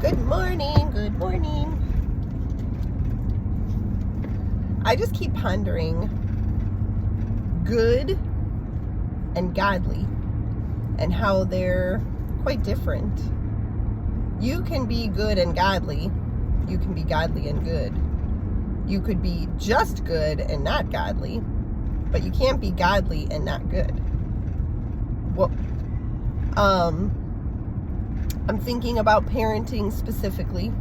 Good morning, good morning. I just keep pondering good and godly and how they're quite different. You can be good and godly. You can be godly and good. You could be just good and not godly, but you can't be godly and not good. Well, I'm thinking about parenting specifically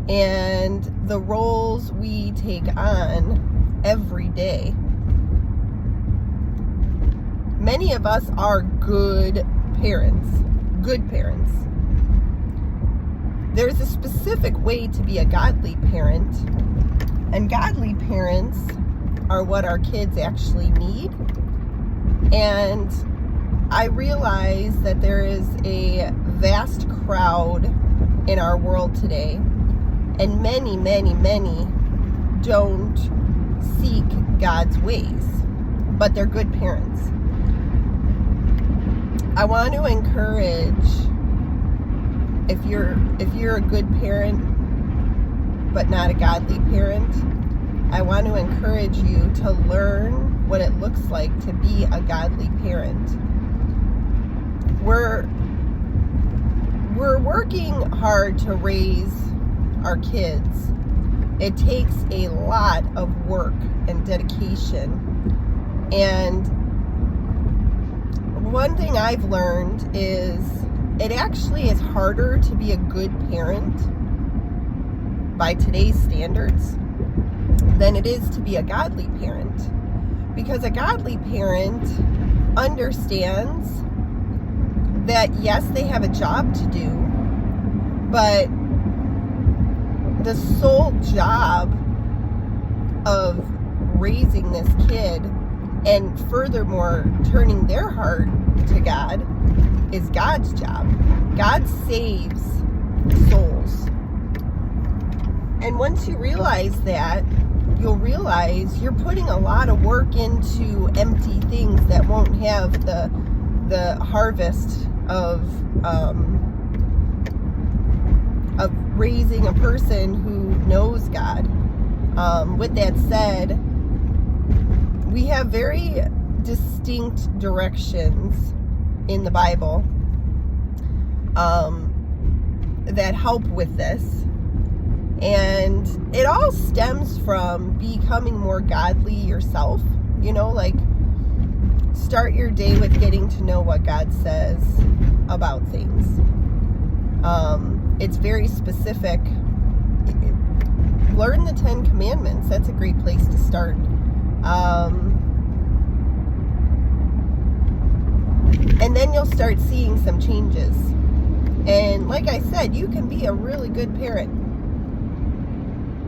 and the roles we take on every day. Many of us are good parents. There's a specific way to be a godly parent, and godly parents are what our kids actually need. And I realize that there is a vast crowd in our world today, and many don't seek God's ways, but they're good parents. I want to encourage, if you're a good parent but not a godly parent, I want to encourage you to learn what it looks like to be a godly parent. We're working hard to raise our kids. It takes a lot of work and dedication. And one thing I've learned is it actually is harder to be a good parent by today's standards than it is to be a godly parent. Because a godly parent understands that yes, they have a job to do, but the sole job of raising this kid and furthermore turning their heart to God is God's job. God saves souls. And once you realize that, you'll realize you're putting a lot of work into empty things that won't have the harvest of raising a person who knows God. With that said, we have very distinct directions in the Bible that help with this. And it all stems from becoming more godly yourself. Like start your day with getting to know what God says about things. It's very specific. Learn the 10 Commandments. That's a great place to start. And then you'll start seeing some changes. And like I said, you can be a really good parent.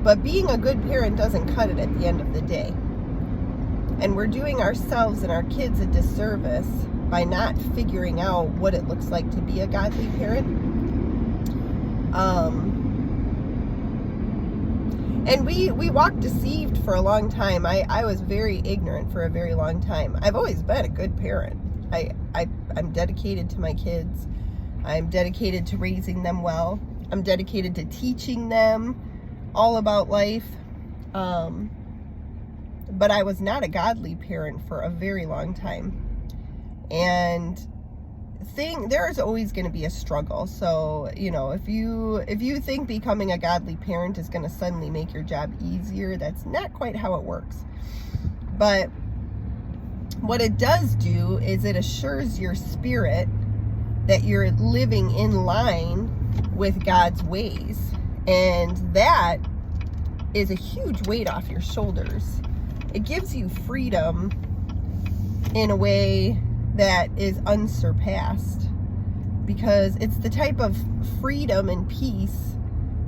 But being a good parent doesn't cut it at the end of the day. And we're doing ourselves and our kids a disservice by not figuring out what it looks like to be a godly parent. And we walked deceived for a long time. I was very ignorant for a very long time. I've always been a good parent. I'm dedicated to my kids. I'm dedicated to raising them well. I'm dedicated to teaching them all about life. But I was not a godly parent for a very long time. And there's always going to be a struggle. So, if you think becoming a godly parent is going to suddenly make your job easier, that's not quite how it works. But what it does do is it assures your spirit that you're living in line with God's ways. And that is a huge weight off your shoulders. It gives you freedom in a way that is unsurpassed, because it's the type of freedom and peace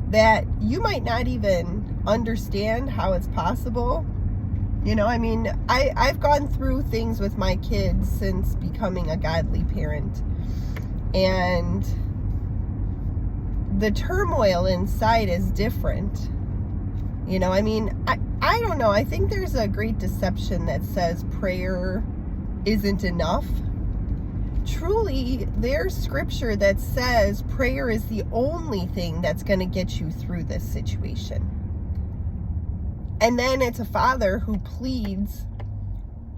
that you might not even understand how it's possible. I've gone through things with my kids since becoming a godly parent, and the turmoil inside is different. I don't know. I think there's a great deception that says prayer isn't enough. truly, there's scripture that says prayer is the only thing that's going to get you through this situation. And then it's a father who pleads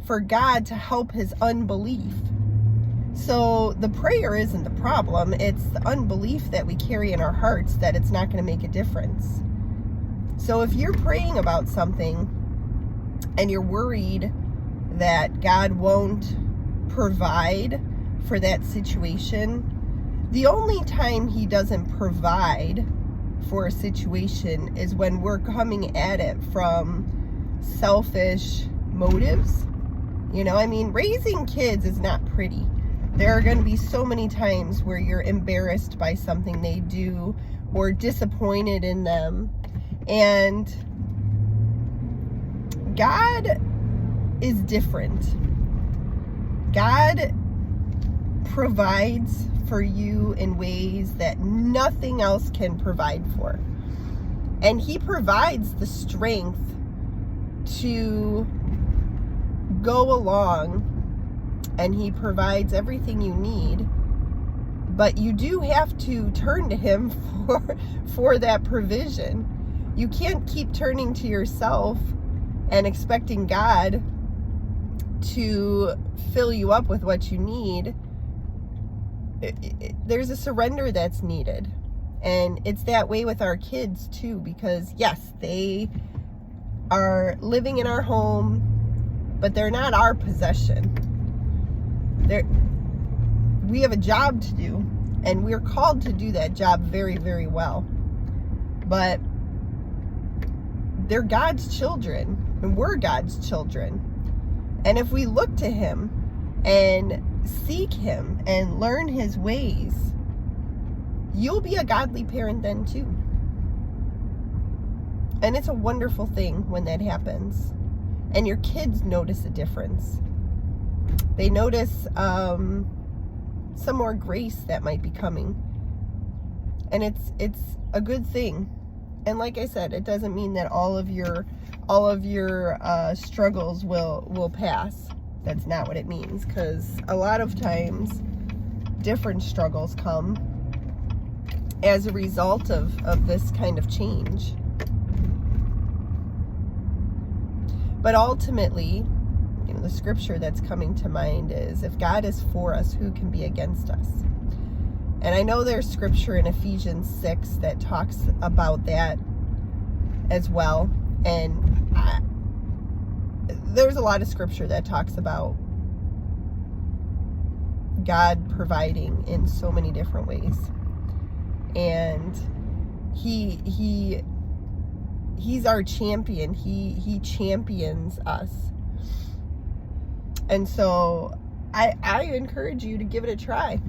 for God to help his unbelief. So the prayer isn't the problem. It's the unbelief that we carry in our hearts that it's not going to make a difference. So if you're praying about something and you're worried that God won't provide for that situation, the only time he doesn't provide for a situation is when we're coming at it from selfish motives. You know, I mean, raising kids is not pretty. There are going to be so many times where you're embarrassed by something they do or disappointed in them. And God is different. God provides for you in ways that nothing else can provide for. And he provides the strength to go along, and he provides everything you need. But you do have to turn to him for that provision. You can't keep turning to yourself and expecting God to fill you up with what you need. There's a surrender that's needed. And it's that way with our kids too, because yes, they are living in our home, but they're not our possession. We have a job to do, and we're called to do that job very, very well. But they're God's children, and we're God's children. And if we look to him and seek him and learn his ways, you'll be a godly parent then too. And it's a wonderful thing when that happens. And your kids notice a difference. They notice some more grace that might be coming. And it's a good thing. And like I said, it doesn't mean that all of your struggles will pass. That's not what it means, because a lot of times different struggles come as a result of this kind of change. But ultimately, you know, the scripture that's coming to mind is, if God is for us, who can be against us? And I know there's scripture in Ephesians 6 that talks about that as well. And there's a lot of scripture that talks about God providing in so many different ways. And he's our champion. He champions us. And so I encourage you to give it a try.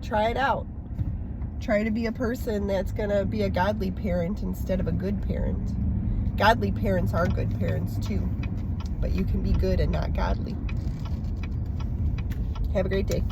Try it out. Try to be a person that's going to be a godly parent instead of a good parent. Godly parents are good parents too, but you can be good and not godly. Have a great day.